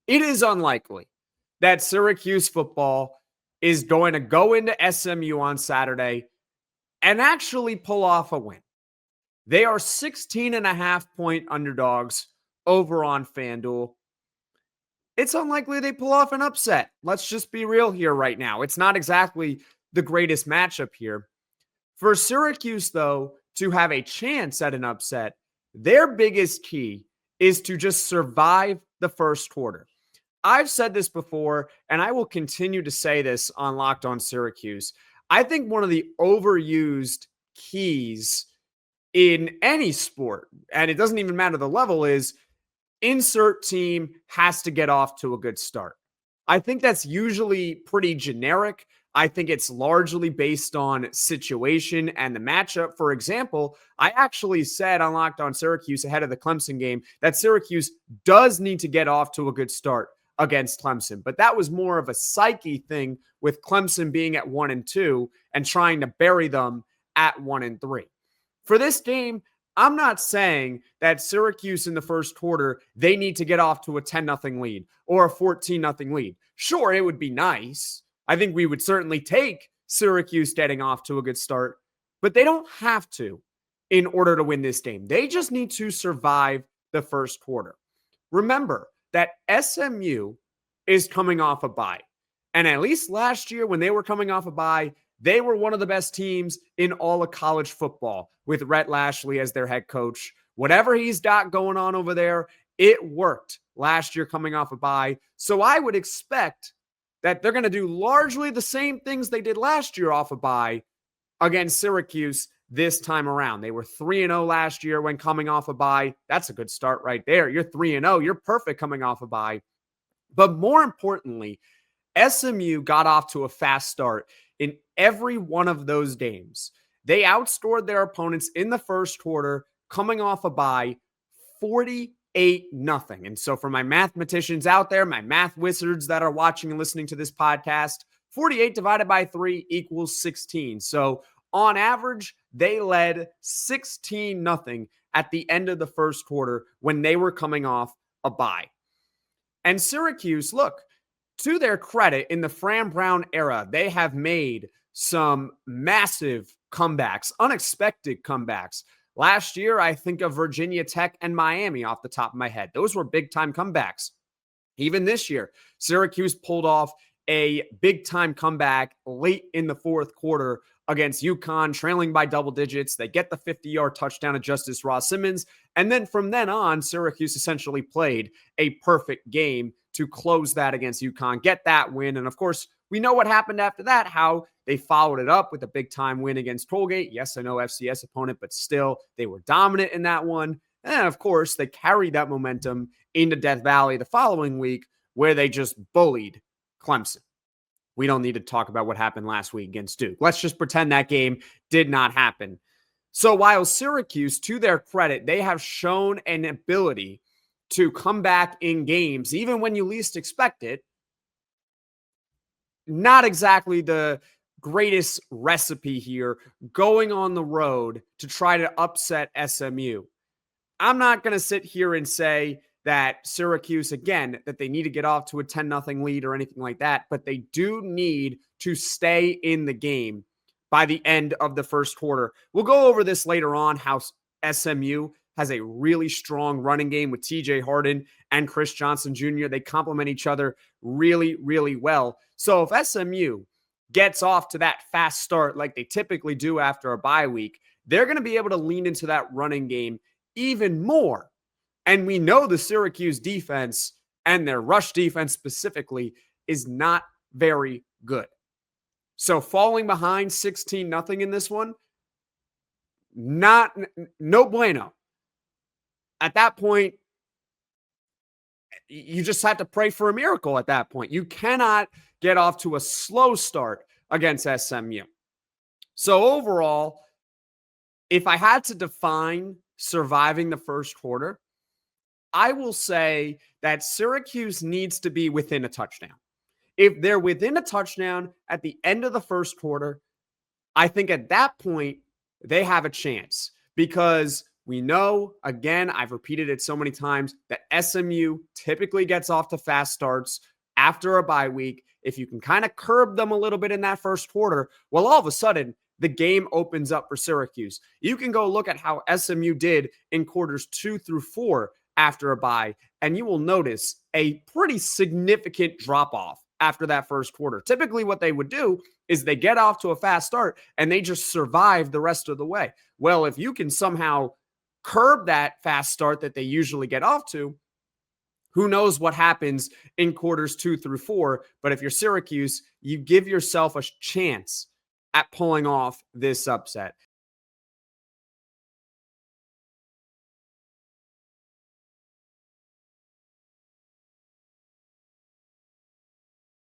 It is unlikely that Syracuse football is going to go into SMU on Saturday and actually pull off a win. They are 16.5-point underdogs over on FanDuel. It's unlikely they pull off an upset. Let's just be real here right now. It's not exactly the greatest matchup here. For Syracuse, though, to have a chance at an upset, their biggest key is to just survive the first quarter. I've said this before, and I will continue to say this on Locked On Syracuse. I think one of the overused keys in any sport, and it doesn't even matter the level, is insert team has to get off to a good start. I think that's usually pretty generic. I think it's largely based on situation and the matchup. For example, I actually said on Locked On Syracuse ahead of the Clemson game that Syracuse does need to get off to a good start against Clemson. But that was more of a psyche thing with Clemson being at 1-2 and trying to bury them at 1-3. For this game, I'm not saying that Syracuse in the first quarter, they need to get off to a 10-0 lead or a 14-0 lead. Sure, it would be nice. I think we would certainly take Syracuse getting off to a good start, but they don't have to in order to win this game. They just need to survive the first quarter. Remember that SMU is coming off a bye. And at least last year when they were coming off a bye, they were one of the best teams in all of college football with Rhett Lashley as their head coach. Whatever he's got going on over there, it worked last year coming off a bye. So I would expect that they're going to do largely the same things they did last year off a bye against Syracuse this time around. They were 3-0 last year when coming off a bye. That's a good start right there. You're 3-0. You're perfect coming off a bye. But more importantly, SMU got off to a fast start in every one of those games. They outscored their opponents in the first quarter, coming off a bye, 48-0. And so for my mathematicians out there, my math wizards that are watching and listening to this podcast, 48 divided by 3 equals 16. So on average, they led 16-0 at the end of the first quarter when they were coming off a bye. And Syracuse, look, to their credit, in the Fran Brown era, they have made some massive comebacks, unexpected comebacks. Last year, I think of Virginia Tech and Miami off the top of my head. Those were big-time comebacks. Even this year, Syracuse pulled off a big-time comeback late in the fourth quarter against UConn, trailing by double digits. They get the 50-yard touchdown to Justus Ross-Simmons. And then from then on, Syracuse essentially played a perfect game to close that against UConn, get that win. And of course, we know what happened after that, how they followed it up with a big-time win against Colgate. Yes, I know FCS opponent, but still, they were dominant in that one. And of course, they carried that momentum into Death Valley the following week, where they just bullied Clemson. We don't need to talk about what happened last week against Duke. Let's just pretend that game did not happen. So while Syracuse, to their credit, they have shown an ability to come back in games, even when you least expect it, not exactly the greatest recipe here, going on the road to try to upset SMU. I'm not going to sit here and say that Syracuse, again, that they need to get off to a 10-0 lead or anything like that, but they do need to stay in the game by the end of the first quarter. We'll go over this later on, how SMU has a really strong running game with TJ Harden and Chris Johnson Jr. They complement each other really, really well. So if SMU gets off to that fast start like they typically do after a bye week, they're going to be able to lean into that running game even more. And we know the Syracuse defense and their rush defense specifically is not very good. So falling behind 16-0 in this one, no bueno. At that point, you just have to pray for a miracle at that point. You cannot get off to a slow start against SMU. So overall, if I had to define surviving the first quarter, I will say that Syracuse needs to be within a touchdown. If they're within a touchdown at the end of the first quarter, I think at that point, they have a chance, because We know, again, I've repeated it so many times, that SMU typically gets off to fast starts after a bye week. If you can kind of curb them a little bit in that first quarter, well, all of a sudden, the game opens up for Syracuse. You can go look at how SMU did in quarters 2 through 4 after a bye, and you will notice a pretty significant drop-off after that first quarter. Typically, what they would do is they get off to a fast start and they just survive the rest of the way. Well, if you can somehow curb that fast start that they usually get off to, who knows what happens in quarters 2 through 4. But if you're Syracuse, you give yourself a chance at pulling off this upset.